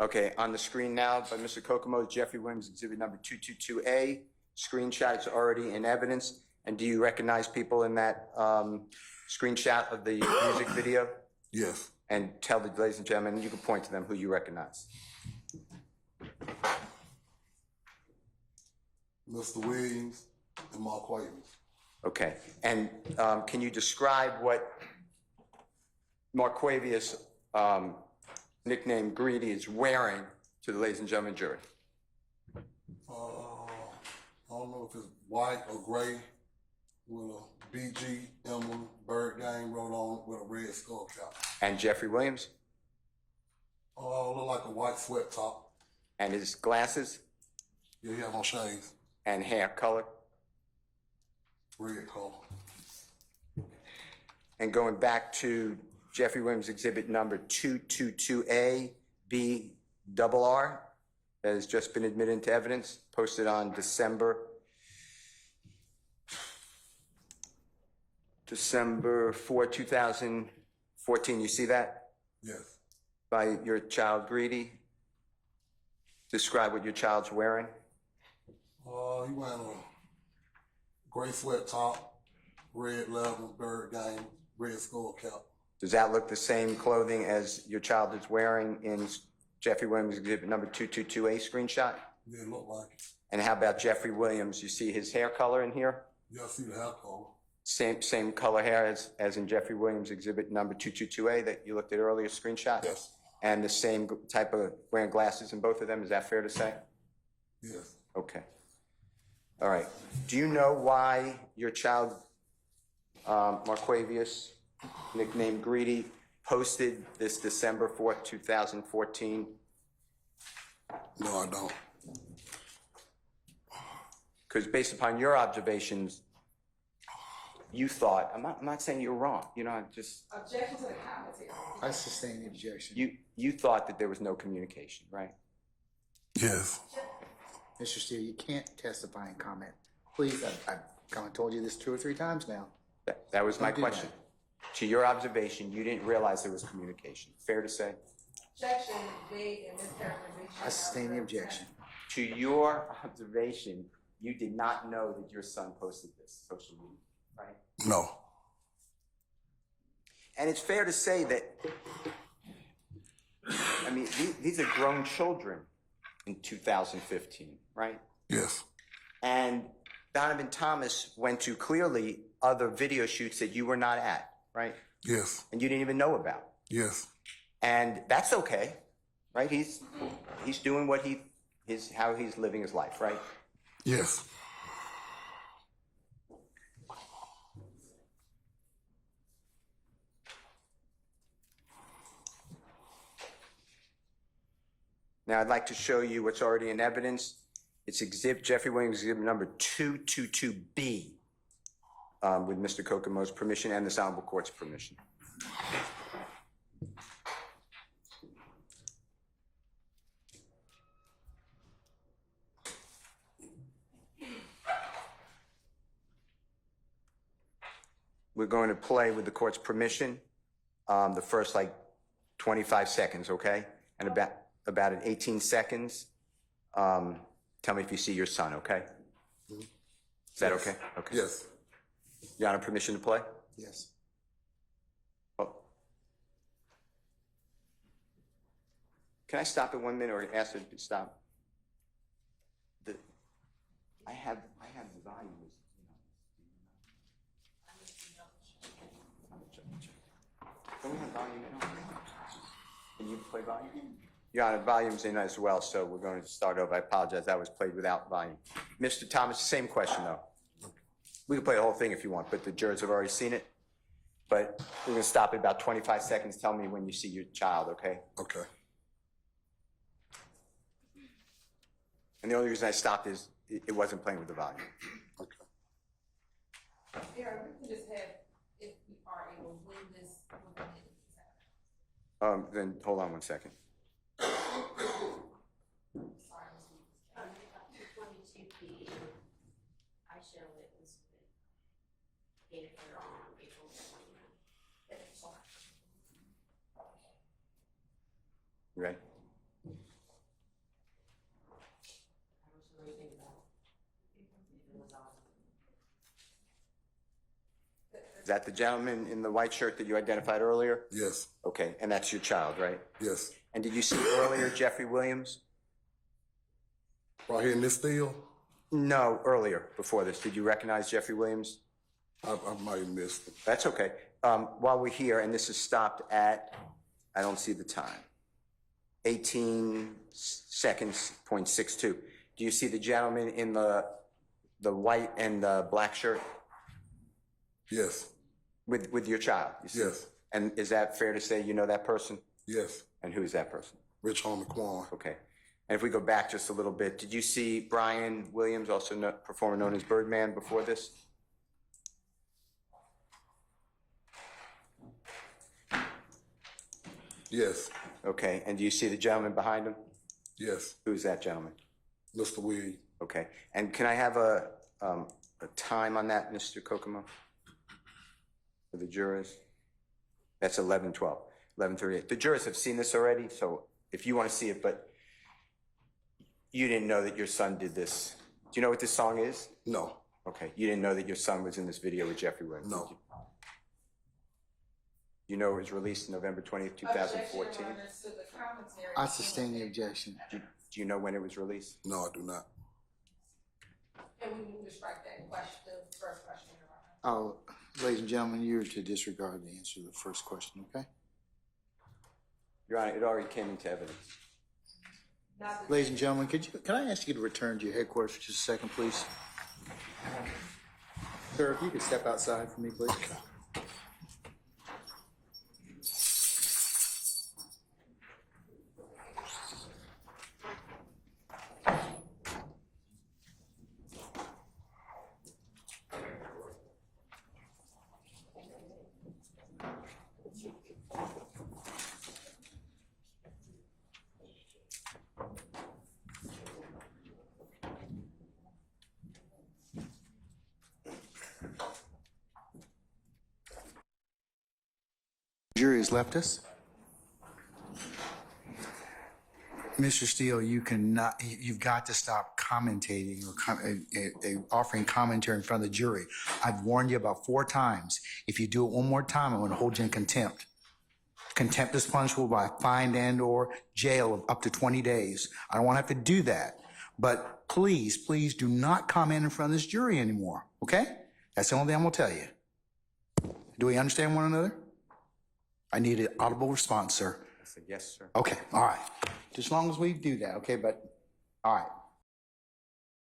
Okay, on the screen now by Mr. Kokomo, Jeffrey Williams, exhibit number 222A. Screenshot's already in evidence. And do you recognize people in that screenshot of the music video? Yes. And tell the ladies and gentlemen, you can point to them who you recognize. Mr. Williams and Mark Williams. Okay, and can you describe what Marquavius, nicknamed Greedy, is wearing to the ladies and gentlemen jury? I don't know if it's white or gray with a BG emblem, bird game wrote on with a red skull cap. And Jeffrey Williams? Look like a white sweat top. And his glasses? Yeah, he have on shades. And hair color? Red color. And going back to Jeffrey Williams exhibit number 222A, BRR, that has just been admitted into evidence, posted on December 4, 2014. You see that? Yes. By your child, Greedy. Describe what your child's wearing. He wearing a gray sweat top, red leather, bird game, red skull cap. Does that look the same clothing as your child is wearing in Jeffrey Williams exhibit number 222A screenshot? Yeah, it look like it. And how about Jeffrey Williams? You see his hair color in here? Yeah, I see the hair color. Same color hair as in Jeffrey Williams exhibit number 222A that you looked at earlier screenshot? Yes. And the same type of wearing glasses in both of them, is that fair to say? Yes. Okay. All right. Do you know why your child, Marquavius, nicknamed Greedy, posted this December 4th, 2014? No, I don't. Because based upon your observations, you thought, I'm not saying you're wrong, just. Objection to the comments here. I sustain the objection. You thought that there was no communication, right? Yes. Mr. Steele, you can't testify and comment. Please, I've kind of told you this 2 or 3 times now. That was my Don't do question. To your observation, you didn't realize there was communication. Fair to say? Objection made and mischaracterization. I sustain the objection. To your observation, you did not know that your son posted this social media, right? No. And it's fair to say that, I mean, these are grown children in 2015, right? Yes. And Donovan Thomas went to clearly other video shoots that you were not at, right? Yes. And you didn't even know about. Yes. And that's okay, right? He's doing what how he's living his life, right? Yes. Now I'd like to show you what's already in evidence. It's Jeffrey Williams exhibit number 222B with Mr. Kokomo's permission and this honorable court's permission. We're going to play with the court's permission the first 25 seconds, okay? And about in 18 seconds, tell me if you see your son, okay? Is that okay? Okay. Yes. Your Honor, permission to play? Yes. Oh. Can I stop at 1 minute or ask her to stop? I have the volume. Don't we have volume in? Can you play volume? Your Honor, volume's in as well, so we're going to start over. I apologize, that was played without volume. Mr. Thomas, same question though. We can play the whole thing if you want, but the jurors have already seen it. But we're going to stop at about 25 seconds. Tell me when you see your child, okay? Okay. And the only reason I stopped is it wasn't playing with the volume. Okay. Yeah, we can just have, if we are able, when this. Then hold on 1 second. Sorry, 22B, I show it was dated on April 29th. You ready? Is that the gentleman in the white shirt that you identified earlier? Yes, Okay, and that's your child, right? yes. And did you see earlier Jeffrey Williams? Right here in this deal, No, earlier, before this. Did you recognize Jeffrey Williams? I might have missed it. That's okay. While we're here, and this is stopped at, I don't see the time, 18 seconds, .62. Do you see the gentleman in the white and the black shirt Yes, with your child? You see? yes, And is that fair to say you know that person? yes. And who is that person? Rich Homie Quan. Okay. And if we go back just a little bit, did you see Brian Williams, also performer known as Birdman, before this? Yes, Okay. And do you see the gentleman behind him? yes. Who is that gentleman? Mr. Williams. Okay. And can I have a time on that, Mr. Kokomo? For the jurors? That's 11:12, 11:38. The jurors have seen this already, so if you want to see it, but you didn't know that your son did this. Do you know what this song is? No, Okay. You didn't know that your son was in this video with Jeffrey Williams? No. did you? You know it was released November 20th, 2014? Objection, Your Honor, to the commentary. I sustain the objection. Do you know when it was released? no, I do not. And we need to strike that question, the first question, Your Honor. Oh, ladies and gentlemen, you're to disregard the answer to the first question, okay? Your Honor, it already came into evidence. Not the- Ladies and gentlemen, can I ask you to return to your headquarters for just a second, please? Sir, if you could step outside for me, please. Jury has left us. Mr. Steele, you've got to stop commentating or offering commentary in front of the jury. I've warned you about 4 times. If you do it one more time, I'm going to hold you in contempt. Contempt is punishable by fine and or jail of up to 20 days. I don't want to have to do that. But please, please do not comment in front of this jury anymore, okay? That's the only thing I'm going to tell you. Do we understand one another? I need an audible response, sir. I said, yes, sir. Okay, all right. Just as long as we do that, okay, but, all right.